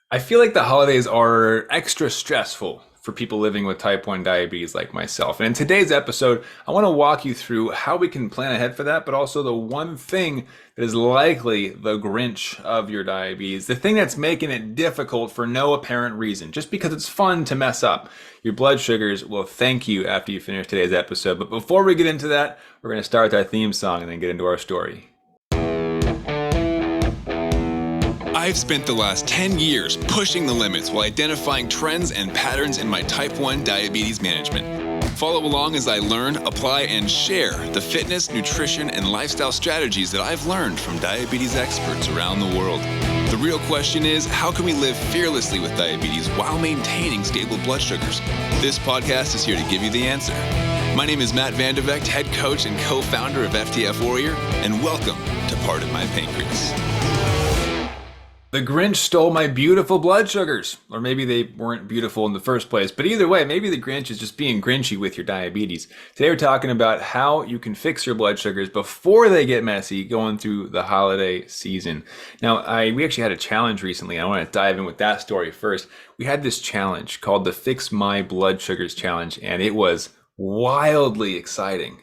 I feel like the holidays are extra stressful for people living with type 1 diabetes like myself. And in today's episode, I want to walk you through how we can plan ahead for that, but also the one thing that is likely the Grinch of your diabetes, the thing that's making it difficult for no apparent reason, just because it's fun to mess up. Your blood sugars will thank you after you finish today's episode. But before we get into that, we're going to start with our theme song and then get into our story. I've spent the last 10 years pushing the limits while identifying trends and patterns in my type 1 diabetes management. Follow along as I learn, apply, and share the fitness, nutrition, and lifestyle strategies that I've learned from diabetes experts around the world. The real question is, how can we live fearlessly with diabetes while maintaining stable blood sugars? This podcast is here to give you the answer. My name is Matt Vandevecht, head coach and co-founder of FTF Warrior, and welcome to Pardon My Pancreas. The Grinch stole my beautiful blood sugars. Or maybe they weren't beautiful in the first place. But either way, maybe the Grinch is just being Grinchy with your diabetes. Today we're talking about how you can fix your blood sugars before they get messy going through the holiday season. Now, we actually had a challenge recently. I want to dive in with that story first. We had this challenge called the Fix My Blood Sugars Challenge, and it was wildly exciting,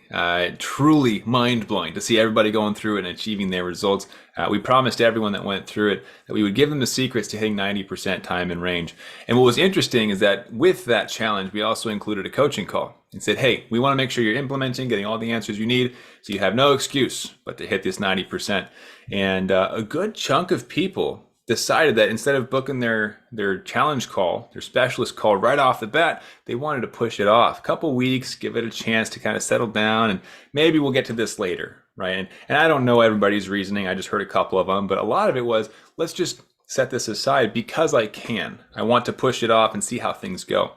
truly mind-blowing to see everybody going through it and achieving their results. We promised everyone that went through it that we would give them the secrets to hitting 90% time in range. And what was interesting is that with that challenge, we also included a coaching call and said, hey, we want to make sure you're implementing, getting all the answers you need, so you have no excuse but to hit this 90%. And a good chunk of people decided that instead of booking their challenge call, their specialist call right off the bat, they wanted to push it off a couple weeks, give it a chance to kind of settle down, and maybe we'll get to this later, right? And I don't know everybody's reasoning. I just heard a couple of them, but a lot of it was, let's just set this aside because I can. I want to push it off and see how things go.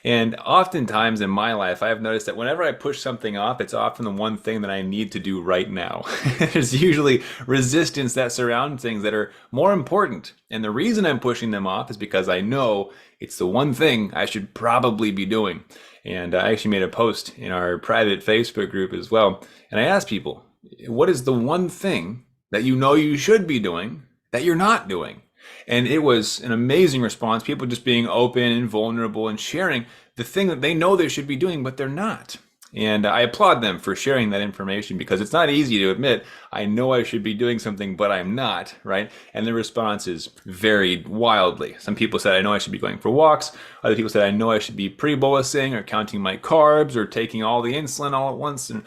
And oftentimes in my life, I have noticed that whenever I push something off, it's often the one thing that I need to do right now. There's usually resistance that surrounds things that are more important. And the reason I'm pushing them off is because I know it's the one thing I should probably be doing. And I actually made a post in our private Facebook group as well. And I asked people, what is the one thing that you know you should be doing that you're not doing? And it was an amazing response. People just being open and vulnerable and sharing the thing that they know they should be doing, but they're not. And I applaud them for sharing that information because it's not easy to admit, I know I should be doing something, but I'm not, right? And the responses varied wildly. Some people said, I know I should be going for walks. Other people said, I know I should be pre-bolusing or counting my carbs or taking all the insulin all at once. And,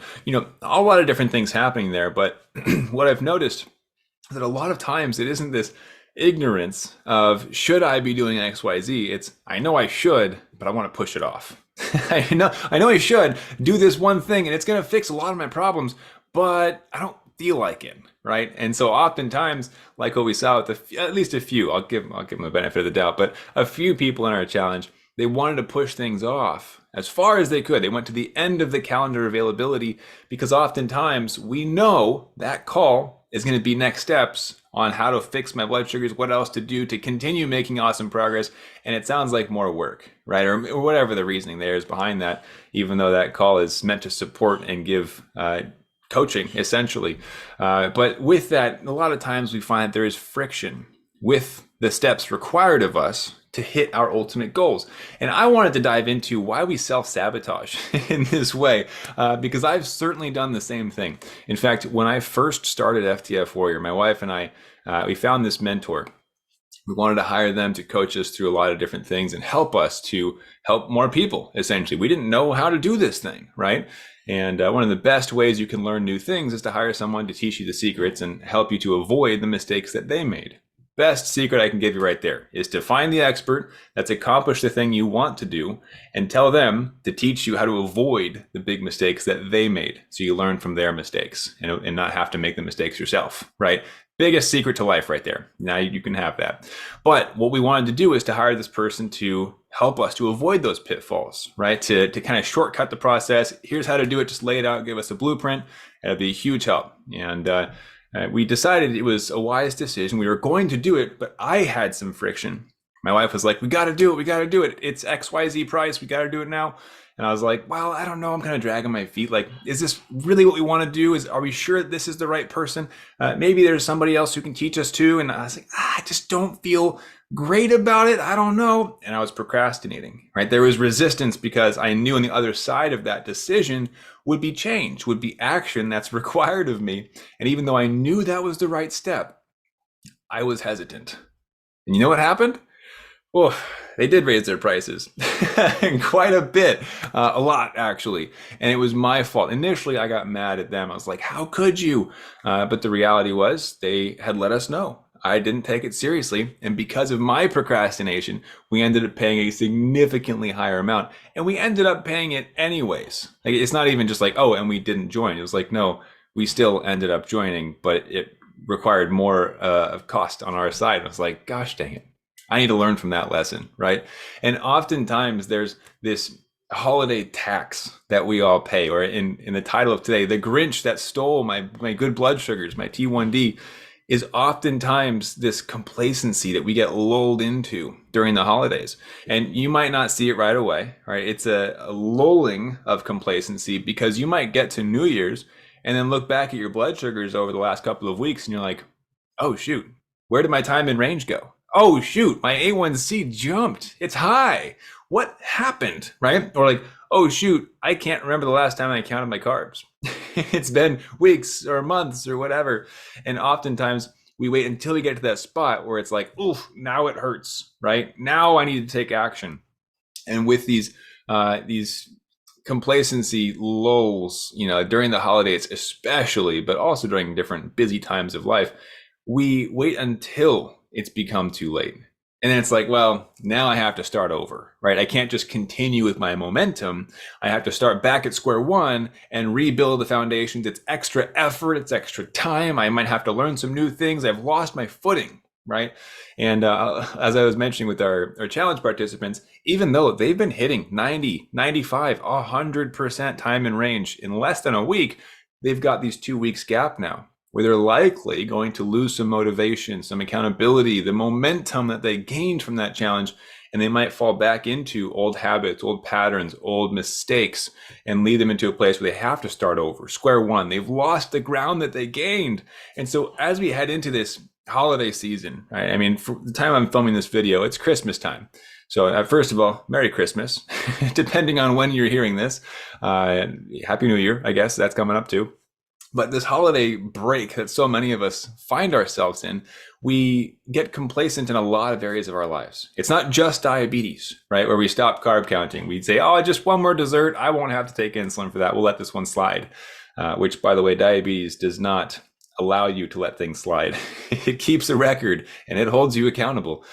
a lot of different things happening there. But what I've noticed is that a lot of times it isn't this ignorance of should I be doing XYZ. It's I know I should, but I want to push it off. I know I should do this one thing and it's going to fix a lot of my problems, but I don't feel like it, right? And so oftentimes, like what we saw with at least a few, I'll give them the benefit of the doubt, but a few people in our challenge, they wanted to push things off as far as they could. They went to the end of the calendar availability because oftentimes we know that call is going to be next steps on how to fix my blood sugars, what else to do to continue making awesome progress. And it sounds like more work, right? Or whatever the reasoning there is behind that, even though that call is meant to support and give coaching essentially. But with that, a lot of times we find that there is friction with the steps required of us to hit our ultimate goals. And I wanted to dive into why we self-sabotage in this way, because I've certainly done the same thing. In fact, when I first started FTF Warrior, my wife and I, we found this mentor. We wanted to hire them to coach us through a lot of different things and help us to help more people, essentially. We didn't know how to do this thing, right? And one of the best ways you can learn new things is to hire someone to teach you the secrets and help you to avoid the mistakes that they made. Best secret I can give you right there is to find the expert that's accomplished the thing you want to do and tell them to teach you how to avoid the big mistakes that they made. So you learn from their mistakes and not have to make the mistakes yourself, right? Biggest secret to life right there. Now you can have that. But what we wanted to do is to hire this person to help us to avoid those pitfalls, right? To kind of shortcut the process. Here's how to do it. Just lay it out, give us a blueprint. It'll be a huge help. And we decided it was a wise decision. We were going to do it, but I had some friction My wife was like, we got to do it. We got to do it. It's XYZ price. We got to do it now. And I was like, well, I don't know. I'm kind of dragging my feet. Like, is this really what we want to do? Are we sure this is the right person? Maybe there's somebody else who can teach us too. And I was like, I just don't feel great about it. I don't know. And I was procrastinating, right? There was resistance because I knew on the other side of that decision would be change, would be action that's required of me. And even though I knew that was the right step, I was hesitant. And you know what happened? Oh, they did raise their prices quite a bit, a lot actually. And it was my fault. Initially, I got mad at them. I was like, how could you? But the reality was they had let us know. I didn't take it seriously. And because of my procrastination, we ended up paying a significantly higher amount. And we ended up paying it anyways. Like, it's not even just like, oh, and we didn't join. It was like, no, we still ended up joining, but it required more of cost on our side. I was like, gosh dang it. I need to learn from that lesson, right? And oftentimes there's this holiday tax that we all pay, or in the title of today, the Grinch that stole my good blood sugars, my T1D, is oftentimes this complacency that we get lulled into during the holidays. And you might not see it right away, right? It's a lulling of complacency because you might get to New Year's and then look back at your blood sugars over the last couple of weeks and you're like, oh shoot, where did my time in range go? Oh shoot, my A1C jumped. It's high. What happened, right? Or like, oh shoot, I can't remember the last time I counted my carbs. It's been weeks or months or whatever. And oftentimes we wait until we get to that spot where it's like, oof, now it hurts, right? Now I need to take action. And with these complacency lulls, during the holidays especially, but also during different busy times of life, we wait until it's become too late. And then it's like, well, now I have to start over, right? I can't just continue with my momentum. I have to start back at square one and rebuild the foundations. It's extra effort. It's extra time. I might have to learn some new things. I've lost my footing, right? And as I was mentioning with our challenge participants, even though they've been hitting 90, 95, 100% time in range in less than a week, they've got these 2 weeks gap now, where they're likely going to lose some motivation, some accountability, the momentum that they gained from that challenge, and they might fall back into old habits, old patterns, old mistakes, and lead them into a place where they have to start over, square one. They've lost the ground that they gained. And so as we head into this holiday season, right? I mean, for the time I'm filming this video, it's Christmas time. So first of all, Merry Christmas, depending on when you're hearing this. Happy New Year, I guess that's coming up too. But this holiday break that so many of us find ourselves in, we get complacent in a lot of areas of our lives. It's not just diabetes, right? Where we stop carb counting. We'd say, oh, just one more dessert. I won't have to take insulin for that. We'll let this one slide. Which, by the way, diabetes does not allow you to let things slide. It keeps a record and it holds you accountable.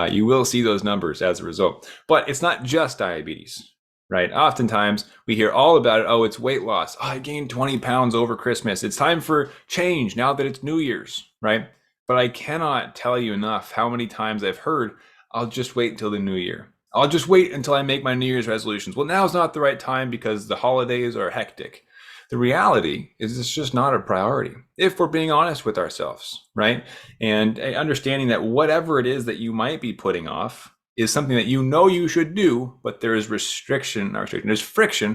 You will see those numbers as a result. But it's not just diabetes. Right. Oftentimes we hear all about it. Oh, it's weight loss. Oh, I gained 20 pounds over Christmas. It's time for change now that it's New Year's. Right. But I cannot tell you enough how many times I've heard, I'll just wait until the new year. I'll just wait until I make my New Year's resolutions. Well, now's not the right time because the holidays are hectic. The reality is it's just not a priority if we're being honest with ourselves. Right. And understanding that whatever it is that you might be putting off is something that you should do, but there is there's friction,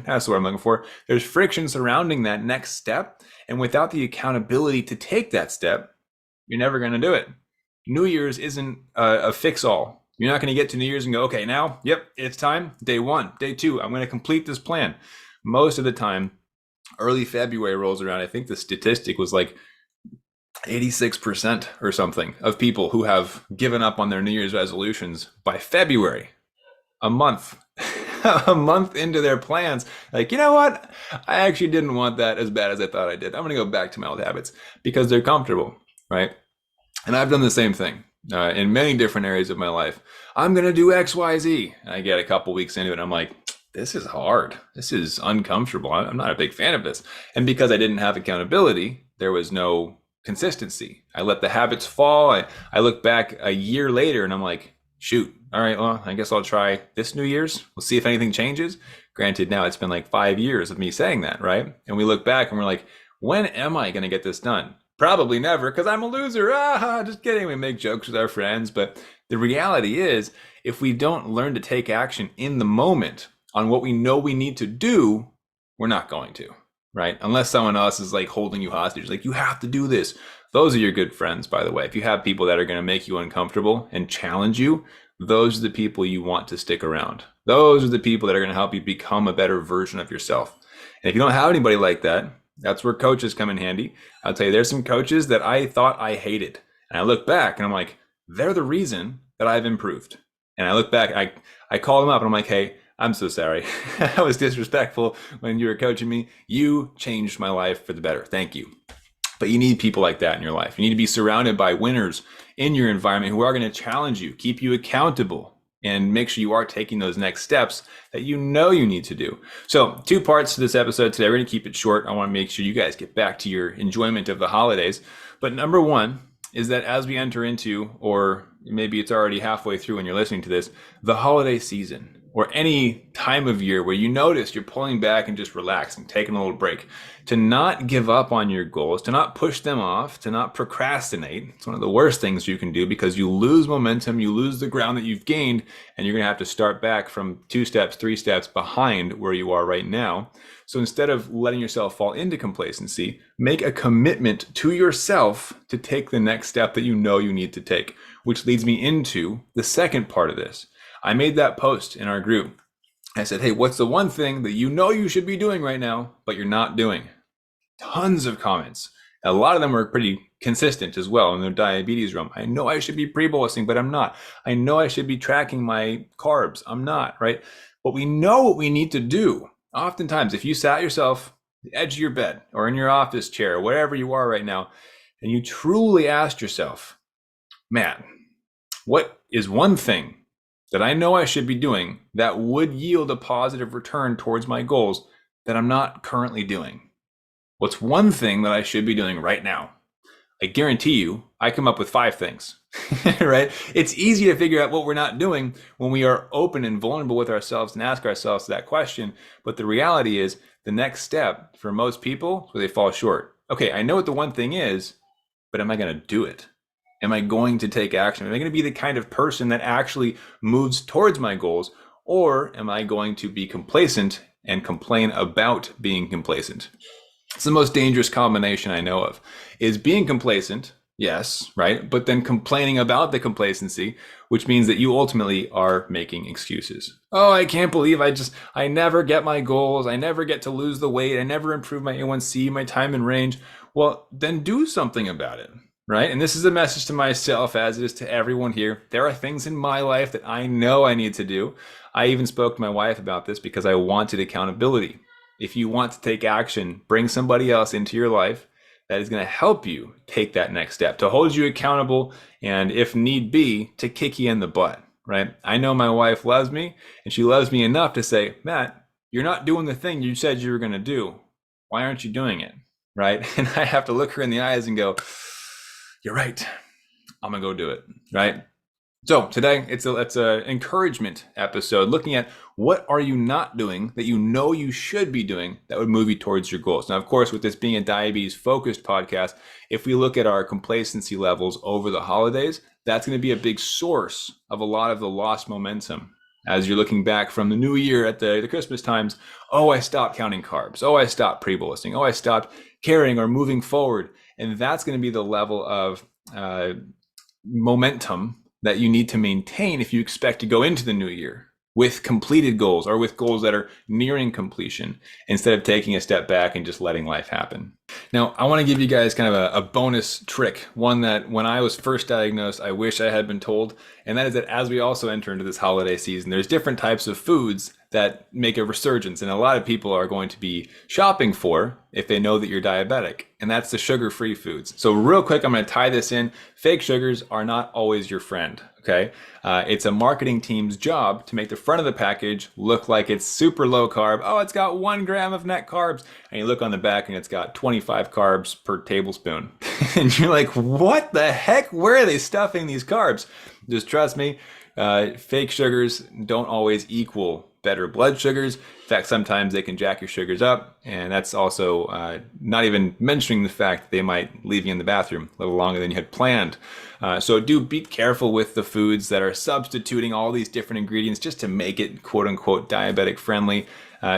that's what I'm looking for. There's friction surrounding that next step. And without the accountability to take that step, you're never going to do it. New Year's isn't a fix-all. You're not going to get to New Year's and go, okay, now, yep, it's time. Day one, day two, I'm going to complete this plan. Most of the time, early February rolls around. I think the statistic was like 86% or something of people who have given up on their New Year's resolutions by February, a month, a month into their plans. Like, you know what? I actually didn't want that as bad as I thought I did. I'm going to go back to my old habits because they're comfortable, right? And I've done the same thing in many different areas of my life. I'm going to do X, Y, Z. And I get a couple weeks into it. And I'm like, this is hard. This is uncomfortable. I'm not a big fan of this. And because I didn't have accountability, there was no consistency. I let the habits fall. I look back a year later and I'm like, shoot, all right, well, I guess I'll try this New Year's. We'll see if anything changes. Granted, now it's been like 5 years of me saying that, right? And we look back and we're like, when am I going to get this done? Probably never, because I'm a loser. Ah, just kidding. We make jokes with our friends. But the reality is, if we don't learn to take action in the moment on what we know we need to do, we're not going to, right? Unless someone else is like holding you hostage, like, you have to do this. Those are your good friends, by the way. If you have people that are going to make you uncomfortable and challenge you, those are the people you want to stick around. Those are the people that are going to help you become a better version of yourself. And if you don't have anybody like that, that's where coaches come in handy. I'll tell you, there's some coaches that I thought I hated. And I look back and I'm like, they're the reason that I've improved. And I look back, I call them up and I'm like, hey, I'm so sorry. I was disrespectful when you were coaching me. You changed my life for the better. Thank you. But you need people like that in your life. You need to be surrounded by winners in your environment who are going to challenge you, keep you accountable, and make sure you are taking those next steps that you know you need to do. So 2 parts to this episode today. We're going to keep it short. I want to make sure you guys get back to your enjoyment of the holidays. But number 1 is that as we enter into, or maybe it's already halfway through when you're listening to this, the holiday season, or any time of year where you notice you're pulling back and just relaxing, taking a little break, to not give up on your goals, to not push them off, to not procrastinate. It's one of the worst things you can do, because you lose momentum, you lose the ground that you've gained, and you're going to have to start back from 2 steps, 3 steps behind where you are right now. So instead of letting yourself fall into complacency, make a commitment to yourself to take the next step that you know you need to take, which leads me into the second part of this. I made that post in our group. I said, hey, what's the one thing that you know you should be doing right now, but you're not doing? Tons of comments. A lot of them were pretty consistent as well in the diabetes realm. I know I should be pre-bolusing, but I'm not. I know I should be tracking my carbs. I'm not, right? But we know what we need to do. Oftentimes, if you sat yourself at the edge of your bed or in your office chair, or wherever you are right now, and you truly asked yourself, man, what is one thing that I know I should be doing that would yield a positive return towards my goals that I'm not currently doing? What's one thing that I should be doing right now? I guarantee you, I come up with 5 things, right? It's easy to figure out what we're not doing when we are open and vulnerable with ourselves and ask ourselves that question. But the reality is, the next step for most people is where they fall short. Okay, I know what the one thing is, but am I going to do it? Am I going to take action? Am I going to be the kind of person that actually moves towards my goals? Or am I going to be complacent and complain about being complacent? It's the most dangerous combination I know of, is being complacent, yes, right? But then complaining about the complacency, which means that you ultimately are making excuses. Oh, I can't believe I never get my goals. I never get to lose the weight. I never improve my A1C, my time in range. Well, then do something about it. Right? And this is a message to myself as it is to everyone here. There are things in my life that I know I need to do. I even spoke to my wife about this because I wanted accountability. If you want to take action, bring somebody else into your life that is going to help you take that next step, to hold you accountable, and if need be, to kick you in the butt, right? I know my wife loves me, and she loves me enough to say, Matt, you're not doing the thing you said you were going to do. Why aren't you doing it? Right? And I have to look her in the eyes and go, you're right. I'm gonna go do it, right? So today it's a encouragement episode, looking at what are you not doing that you know you should be doing that would move you towards your goals. Now, of course, with this being a diabetes focused podcast, if we look at our complacency levels over the holidays, that's going to be a big source of a lot of the lost momentum. As you're looking back from the new year at the Christmas times, oh, I stopped counting carbs. Oh, I stopped pre-bolusing. Oh, I stopped carrying or moving forward. And that's going to be the level of momentum that you need to maintain if you expect to go into the new year with completed goals, or with goals that are nearing completion, instead of taking a step back and just letting life happen. Now, I want to give you guys kind of a bonus trick, one that when I was first diagnosed, I wish I had been told. And that is that as we also enter into this holiday season, there's different types of foods that make a resurgence, and a lot of people are going to be shopping for if they know that you're diabetic, and that's the sugar-free foods. So real quick, I'm going to tie this in. Fake sugars are not always your friend, okay? It's a marketing team's job to make the front of the package look like it's super low carb. Oh, it's got 1 gram of net carbs. And you look on the back and it's got 25 carbs per tablespoon. And you're like, what the heck? Where are they stuffing these carbs? Just trust me, Fake sugars don't always equal better blood sugars. In fact, sometimes they can jack your sugars up, and that's also not even mentioning the fact that they might leave you in the bathroom a little longer than you had planned. So do be careful with the foods that are substituting all these different ingredients just to make it quote unquote diabetic friendly.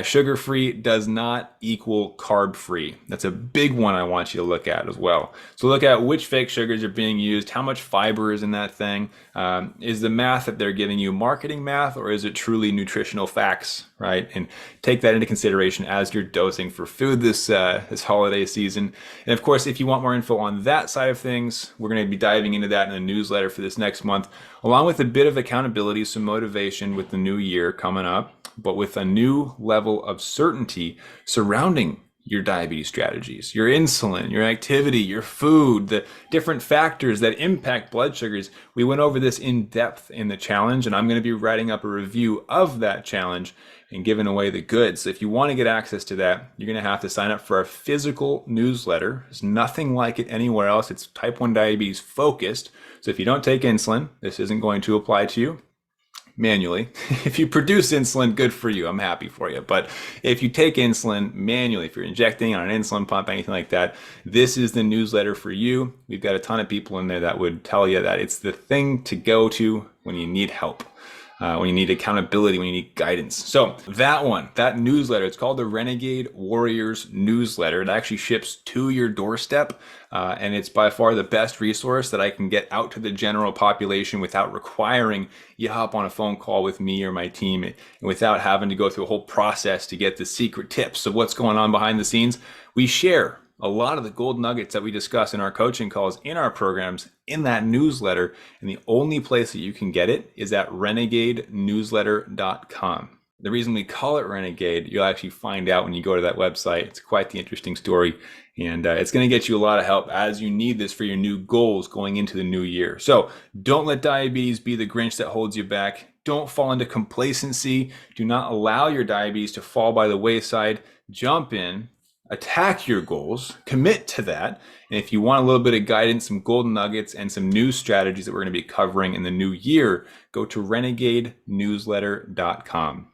Sugar-free does not equal carb-free. That's a big one I want you to look at as well. So look at which fake sugars are being used, how much fiber is in that thing. Is the math that they're giving you marketing math, or is it truly nutritional facts, right? And take that into consideration as you're dosing for food this holiday season. And of course, if you want more info on that side of things, we're going to be diving into that in a newsletter for this next month, along with a bit of accountability, some motivation with the new year coming up, but with a new level of certainty surrounding your diabetes strategies, your insulin, your activity, your food, the different factors that impact blood sugars. We went over this in depth in the challenge, and I'm going to be writing up a review of that challenge and giving away the goods. So if you want to get access to that, you're going to have to sign up for our physical newsletter. There's nothing like it anywhere else. It's type 1 diabetes focused. So if you don't take insulin, this isn't going to apply to you. Manually. If you produce insulin, good for you. I'm happy for you. But if you take insulin manually, if you're injecting on an insulin pump, anything like that, this is the newsletter for you. We've got a ton of people in there that would tell you that it's the thing to go to when you need help. When you need accountability, when you need guidance. So that newsletter, it's called the Renegade Warriors newsletter. It actually ships to your doorstep, and it's by far the best resource that I can get out to the general population without requiring you hop on a phone call with me or my team, and without having to go through a whole process to get the secret tips of what's going on behind the scenes. We share a lot of the gold nuggets that we discuss in our coaching calls, in our programs, in that newsletter. And the only place that you can get it is at renegadenewsletter.com. The reason we call it Renegade, you'll actually find out when you go to that website. It's quite the interesting story. And it's going to get you a lot of help as you need this for your new goals going into the new year. So don't let diabetes be the Grinch that holds you back. Don't fall into complacency. Do not allow your diabetes to fall by the wayside. Jump in. Attack your goals, commit to that. And if you want a little bit of guidance, some golden nuggets, and some new strategies that we're going to be covering in the new year, go to renegadenewsletter.com.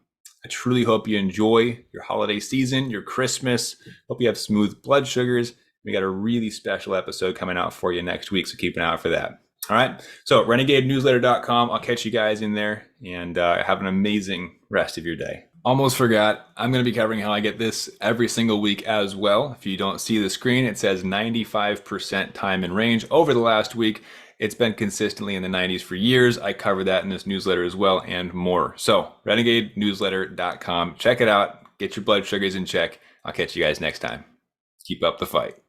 I truly hope you enjoy your holiday season, your Christmas. Hope you have smooth blood sugars. We got a really special episode coming out for you next week, so keep an eye out for that. All right. So renegadenewsletter.com. I'll catch you guys in there, and have an amazing rest of your day. Almost forgot, I'm going to be covering how I get this every single week as well. If you don't see the screen, it says 95% time in range. Over the last week, it's been consistently in the 90s for years. I cover that in this newsletter as well, and more. So renegadenewsletter.com. Check it out. Get your blood sugars in check. I'll catch you guys next time. Keep up the fight.